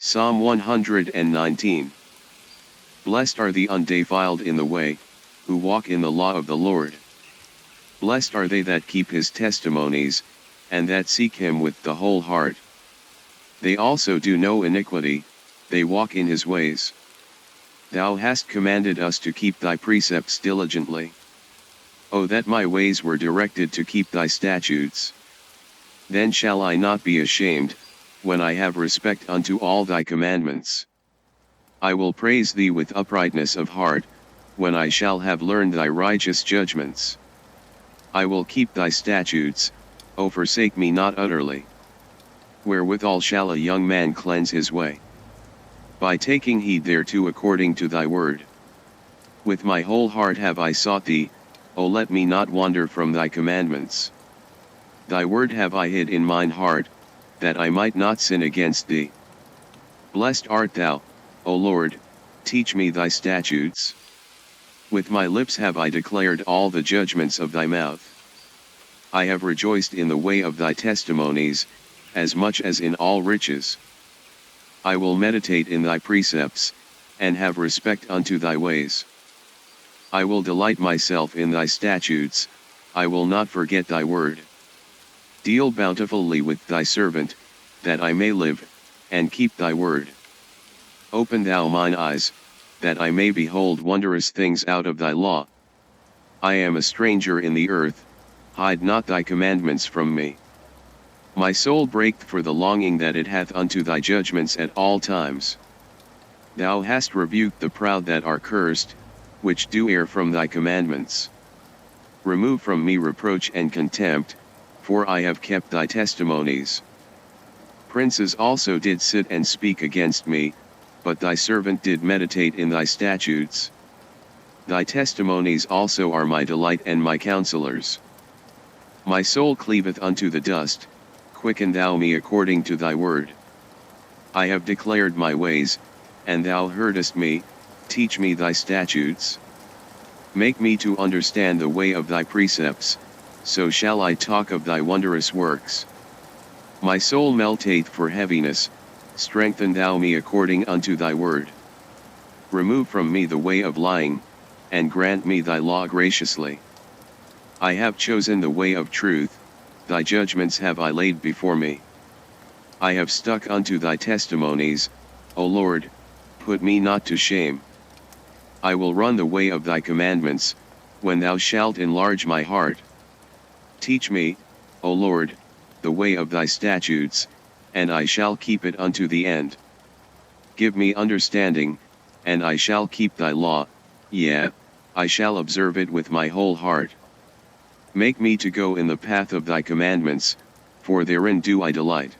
Psalm 119. Blessed are the undefiled in the way, who walk in the law of the Lord. Blessed are they that keep his testimonies, and that seek him with the whole heart. They also do no iniquity, they walk in his ways. Thou hast commanded us to keep thy precepts diligently. O that my ways were directed to keep thy statutes! Then shall I not be ashamed, when I have respect unto all thy commandments. I will praise thee with uprightness of heart, when I shall have learned thy righteous judgments. I will keep thy statutes, O forsake me not utterly. Wherewithal shall a young man cleanse his way? By taking heed thereto according to thy word. With my whole heart have I sought thee, O let me not wander from thy commandments. Thy word have I hid in mine heart, that I might not sin against thee. Blessed art thou, O Lord, teach me thy statutes. With my lips have I declared all the judgments of thy mouth. I have rejoiced in the way of thy testimonies, as much as in all riches. I will meditate in thy precepts, and have respect unto thy ways. I will delight myself in thy statutes, I will not forget thy word. Deal bountifully with thy servant, that I may live, and keep thy word. Open thou mine eyes, that I may behold wondrous things out of thy law. I am a stranger in the earth, hide not thy commandments from me. My soul breaketh for the longing that it hath unto thy judgments at all times. Thou hast rebuked the proud that are cursed, which do err from thy commandments. Remove from me reproach and contempt, for I have kept thy testimonies. Princes also did sit and speak against me, but thy servant did meditate in thy statutes. Thy testimonies also are my delight and my counselors. My soul cleaveth unto the dust, quicken thou me according to thy word. I have declared my ways, and thou heardest me, teach me thy statutes. Make me to understand the way of thy precepts, so shall I talk of thy wondrous works. My soul melteth for heaviness, strengthen thou me according unto thy word. Remove from me the way of lying, and grant me thy law graciously. I have chosen the way of truth, thy judgments have I laid before me. I have stuck unto thy testimonies, O Lord, put me not to shame. I will run the way of thy commandments, when thou shalt enlarge my heart. Teach me, O Lord, the way of thy statutes, and I shall keep it unto the end. Give me understanding, and I shall keep thy law, yea, I shall observe it with my whole heart. Make me to go in the path of thy commandments, for therein do I delight.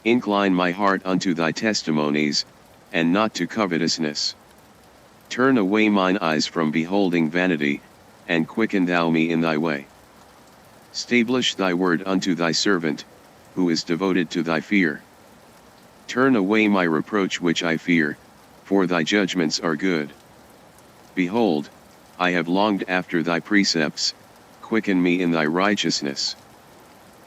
Incline my heart unto thy testimonies, and not to covetousness. Turn away mine eyes from beholding vanity, and quicken thou me in thy way. Stablish thy word unto thy servant, who is devoted to thy fear. Turn away my reproach which I fear, for thy judgments are good. Behold, I have longed after thy precepts, quicken me in thy righteousness.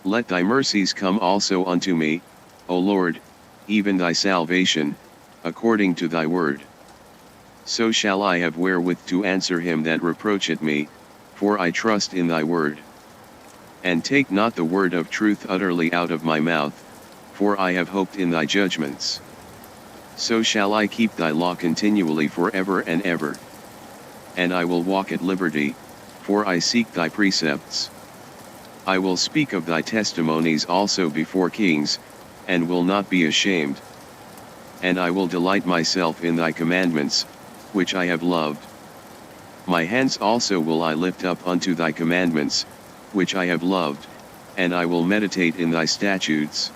Let thy mercies come also unto me, O Lord, even thy salvation, according to thy word. So shall I have wherewith to answer him that reproacheth me, for I trust in thy word. And take not the word of truth utterly out of my mouth, for I have hoped in thy judgments. So shall I keep thy law continually forever and ever. And I will walk at liberty, for I seek thy precepts. I will speak of thy testimonies also before kings, and will not be ashamed. And I will delight myself in thy commandments, which I have loved. My hands also will I lift up unto thy commandments, which I have loved, and I will meditate in thy statutes.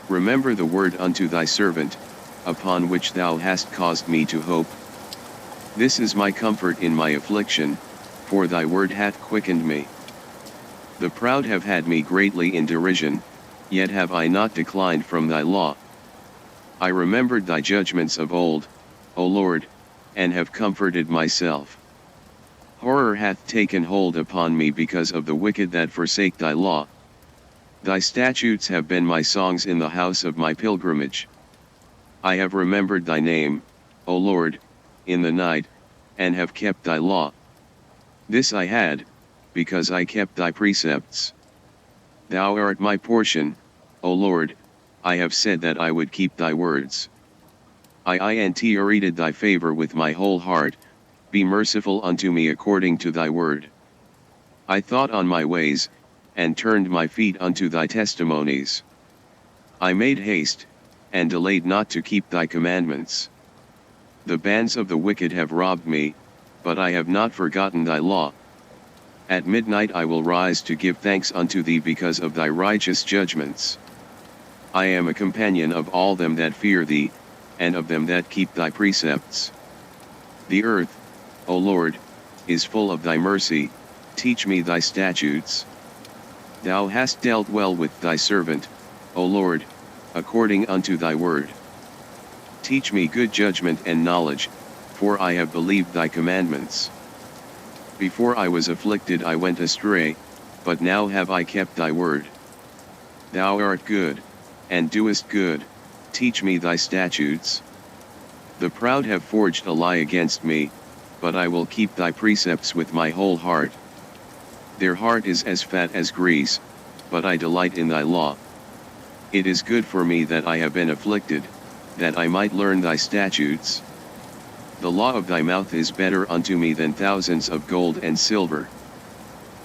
Remember the word unto thy servant, upon which thou hast caused me to hope. This is my comfort in my affliction, for thy word hath quickened me. The proud have had me greatly in derision, yet have I not declined from thy law. I remembered thy judgments of old, O Lord, and have comforted myself. Horror hath taken hold upon me because of the wicked that forsake thy law. Thy statutes have been my songs in the house of my pilgrimage. I have remembered thy name, O Lord, in the night, and have kept thy law. This I had, because I kept thy precepts. Thou art my portion, O Lord, I have said that I would keep thy words. I entreated thy favor with my whole heart, be merciful unto me according to thy word. I thought on my ways, and turned my feet unto thy testimonies. I made haste, and delayed not to keep thy commandments. The bands of the wicked have robbed me, but I have not forgotten thy law. At midnight I will rise to give thanks unto thee because of thy righteous judgments. I am a companion of all them that fear thee, and of them that keep thy precepts. The earth, O Lord, is full of thy mercy, teach me thy statutes. Thou hast dealt well with thy servant, O Lord, according unto thy word. Teach me good judgment and knowledge, for I have believed thy commandments. Before I was afflicted I went astray, but now have I kept thy word. Thou art good, and doest good, teach me thy statutes. The proud have forged a lie against me, but I will keep thy precepts with my whole heart. Their heart is as fat as grease, but I delight in thy law. It is good for me that I have been afflicted, that I might learn thy statutes. The law of thy mouth is better unto me than thousands of gold and silver.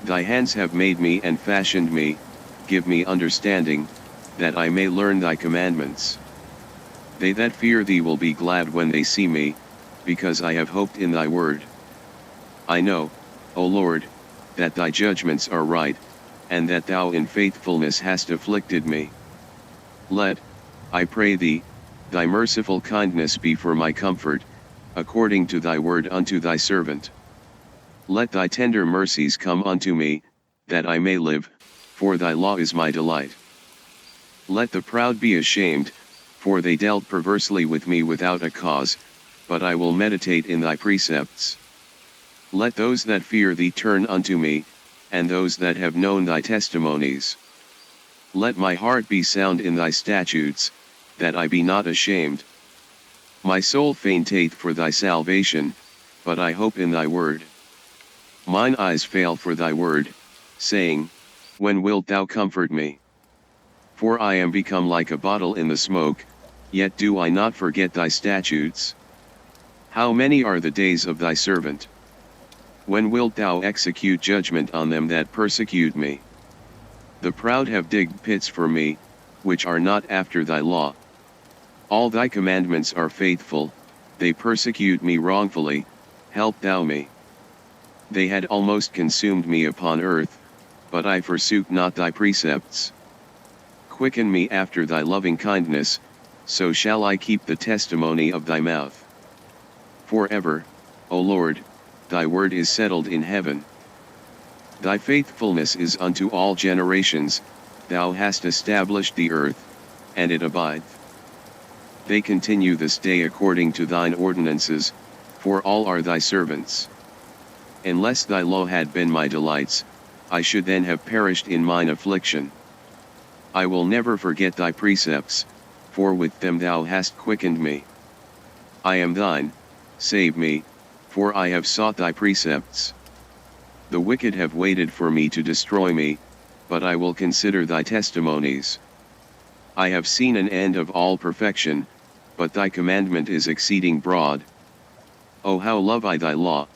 Thy hands have made me and fashioned me, give me understanding, that I may learn thy commandments. They that fear thee will be glad when they see me, because I have hoped in thy word. I know, O Lord, that thy judgments are right, and that thou in faithfulness hast afflicted me. Let, I pray thee, thy merciful kindness be for my comfort, according to thy word unto thy servant. Let thy tender mercies come unto me, that I may live, for thy law is my delight. Let the proud be ashamed, for they dealt perversely with me without a cause, but I will meditate in thy precepts. Let those that fear thee turn unto me, and those that have known thy testimonies. Let my heart be sound in thy statutes, that I be not ashamed. My soul fainteth for thy salvation, but I hope in thy word. Mine eyes fail for thy word, saying, when wilt thou comfort me? For I am become like a bottle in the smoke, yet do I not forget thy statutes. How many are the days of thy servant? When wilt thou execute judgment on them that persecute me? The proud have digged pits for me, which are not after thy law. All thy commandments are faithful, they persecute me wrongfully, help thou me. They had almost consumed me upon earth, but I forsook not thy precepts. Quicken me after thy loving kindness, so shall I keep the testimony of thy mouth. Forever, O Lord, thy word is settled in heaven. Thy faithfulness is unto all generations, thou hast established the earth, and it abideth. They continue this day according to thine ordinances, for all are thy servants. Unless thy law had been my delights, I should then have perished in mine affliction. I will never forget thy precepts, for with them thou hast quickened me. I am thine, save me, for I have sought thy precepts. The wicked have waited for me to destroy me, but I will consider thy testimonies. I have seen an end of all perfection, but thy commandment is exceeding broad. O how love I thy law!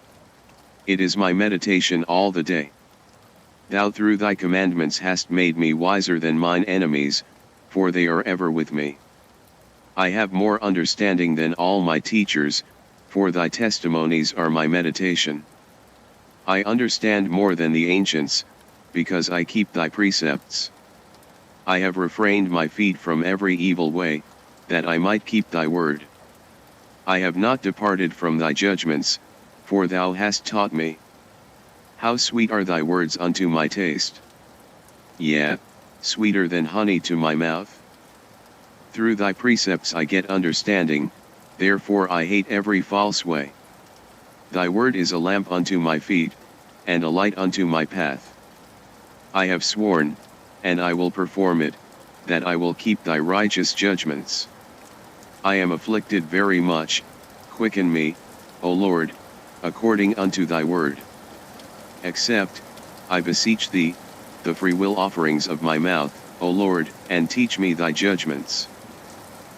It is my meditation all the day. Thou through thy commandments hast made me wiser than mine enemies, for they are ever with me. I have more understanding than all my teachers, for thy testimonies are my meditation. I understand more than the ancients, because I keep thy precepts. I have refrained my feet from every evil way, that I might keep thy word. I have not departed from thy judgments, for thou hast taught me. How sweet are thy words unto my taste! Yea, sweeter than honey to my mouth. Through thy precepts I get understanding, therefore I hate every false way. Thy word is a lamp unto my feet, and a light unto my path. I have sworn, and I will perform it, that I will keep thy righteous judgments. I am afflicted very much, quicken me, O Lord, according unto thy word. Accept, I beseech thee, the freewill offerings of my mouth, O Lord, and teach me thy judgments.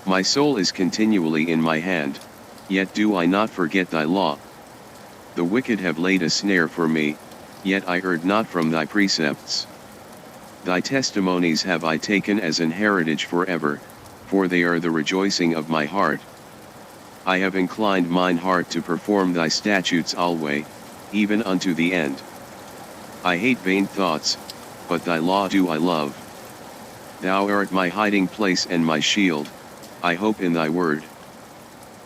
My soul is continually in my hand, yet do I not forget thy law. The wicked have laid a snare for me, yet I erred not from thy precepts. Thy testimonies have I taken as an heritage forever, for they are the rejoicing of my heart. I have inclined mine heart to perform thy statutes alway, even unto the end. I hate vain thoughts, but thy law do I love. Thou art my hiding place and my shield, I hope in thy word.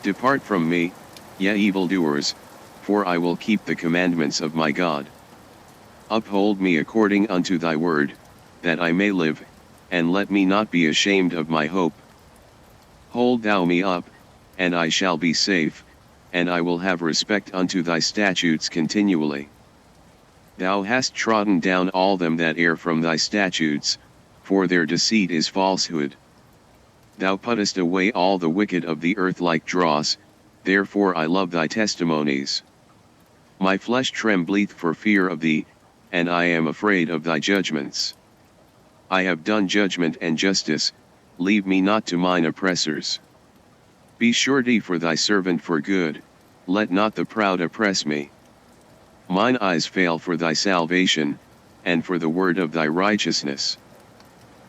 Depart from me, ye evildoers, for I will keep the commandments of my God. Uphold me according unto thy word, that I may live, and let me not be ashamed of my hope. Hold thou me up, and I shall be safe, and I will have respect unto thy statutes continually. Thou hast trodden down all them that err from thy statutes, for their deceit is falsehood. Thou puttest away all the wicked of the earth like dross, therefore I love thy testimonies. My flesh trembleth for fear of thee, and I am afraid of thy judgments. I have done judgment and justice, leave me not to mine oppressors. Be surety for thy servant for good, let not the proud oppress me. Mine eyes fail for thy salvation, and for the word of thy righteousness.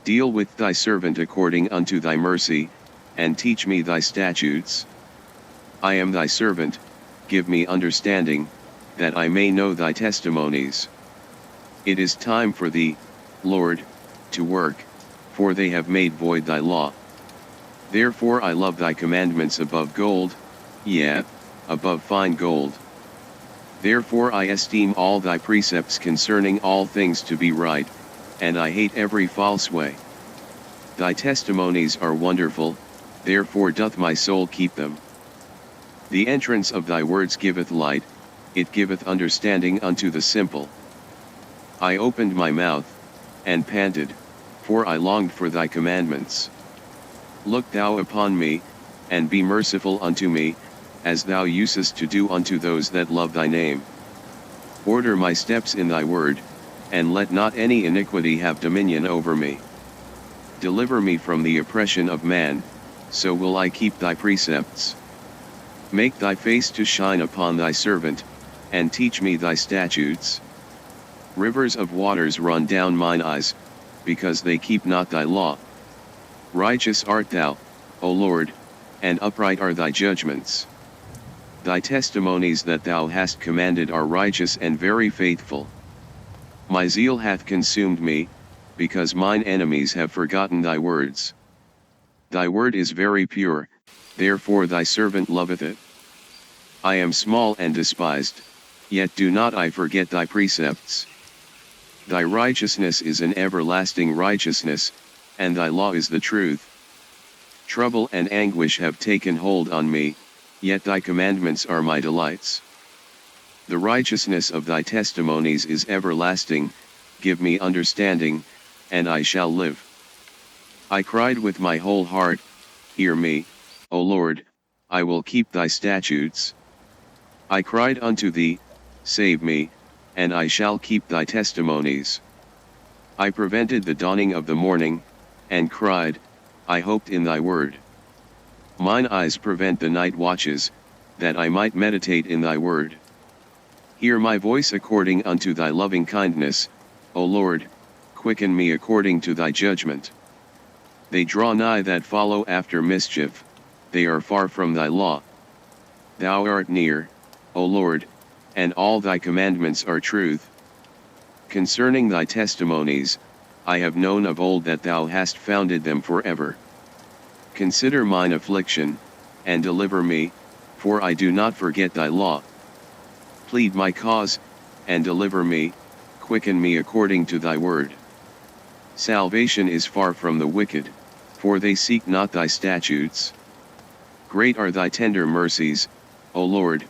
Deal with thy servant according unto thy mercy, and teach me thy statutes. I am thy servant, give me understanding, that I may know thy testimonies. It is time for thee, Lord, to work, for they have made void thy law. Therefore I love thy commandments above gold, yea, above fine gold. Therefore I esteem all thy precepts concerning all things to be right, and I hate every false way. Thy testimonies are wonderful, therefore doth my soul keep them. The entrance of thy words giveth light, it giveth understanding unto the simple. I opened my mouth, and panted, for I longed for thy commandments. Look thou upon me, and be merciful unto me, as thou usest to do unto those that love thy name. Order my steps in thy word, and let not any iniquity have dominion over me. Deliver me from the oppression of man, so will I keep thy precepts. Make thy face to shine upon thy servant, and teach me thy statutes. Rivers of waters run down mine eyes, because they keep not thy law. Righteous art thou, O Lord, and upright are thy judgments. Thy testimonies that thou hast commanded are righteous and very faithful. My zeal hath consumed me, because mine enemies have forgotten thy words. Thy word is very pure, therefore thy servant loveth it. I am small and despised, yet do not I forget thy precepts. Thy righteousness is an everlasting righteousness, and thy law is the truth. Trouble and anguish have taken hold on me, yet thy commandments are my delights. The righteousness of thy testimonies is everlasting, give me understanding, and I shall live. I cried with my whole heart, hear me, O Lord, I will keep thy statutes. I cried unto thee, save me, and I shall keep thy testimonies. I prevented the dawning of the morning, and cried, I hoped in thy word. Mine eyes prevent the night watches, that I might meditate in thy word. Hear my voice according unto thy loving kindness, O Lord, quicken me according to thy judgment. They draw nigh that follow after mischief, they are far from thy law. Thou art near, O Lord, and all thy commandments are truth. Concerning thy testimonies, I have known of old that thou hast founded them forever. Consider mine affliction, and deliver me, for I do not forget thy law. Plead my cause, and deliver me, quicken me according to thy word. Salvation is far from the wicked, for they seek not thy statutes. Great are thy tender mercies, O Lord,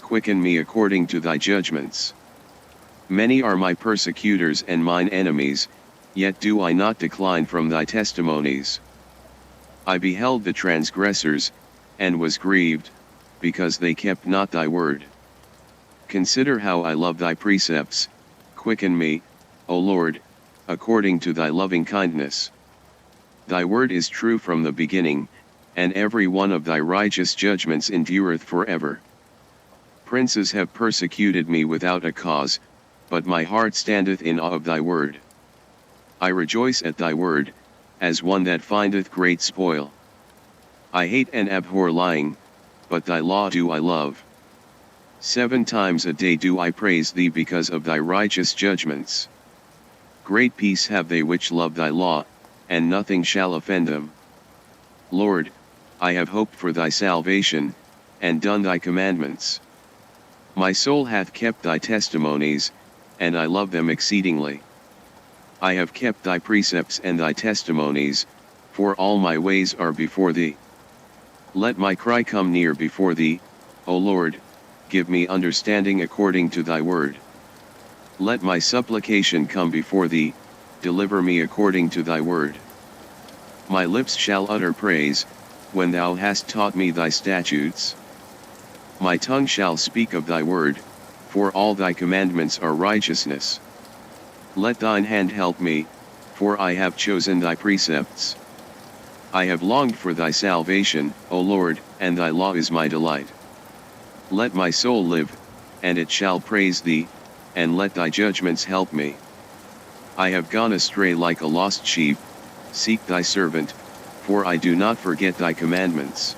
quicken me according to thy judgments. Many are my persecutors and mine enemies, yet do I not decline from thy testimonies. I beheld the transgressors, and was grieved, because they kept not thy word. Consider how I love thy precepts, quicken me, O Lord, according to thy loving kindness. Thy word is true from the beginning, and every one of thy righteous judgments endureth forever. Princes have persecuted me without a cause, but my heart standeth in awe of thy word. I rejoice at thy word, as one that findeth great spoil. I hate and abhor lying, but thy law do I love. 7 times a day do I praise thee because of thy righteous judgments. Great peace have they which love thy law, and nothing shall offend them. Lord, I have hoped for thy salvation, and done thy commandments. My soul hath kept thy testimonies, and I love them exceedingly. I have kept thy precepts and thy testimonies, for all my ways are before thee. Let my cry come near before thee, O Lord, give me understanding according to thy word. Let my supplication come before thee, deliver me according to thy word. My lips shall utter praise, when thou hast taught me thy statutes. My tongue shall speak of thy word, for all thy commandments are righteousness. Let thine hand help me, for I have chosen thy precepts. I have longed for thy salvation, O Lord, and thy law is my delight. Let my soul live, and it shall praise thee, and let thy judgments help me. I have gone astray like a lost sheep, seek thy servant, for I do not forget thy commandments.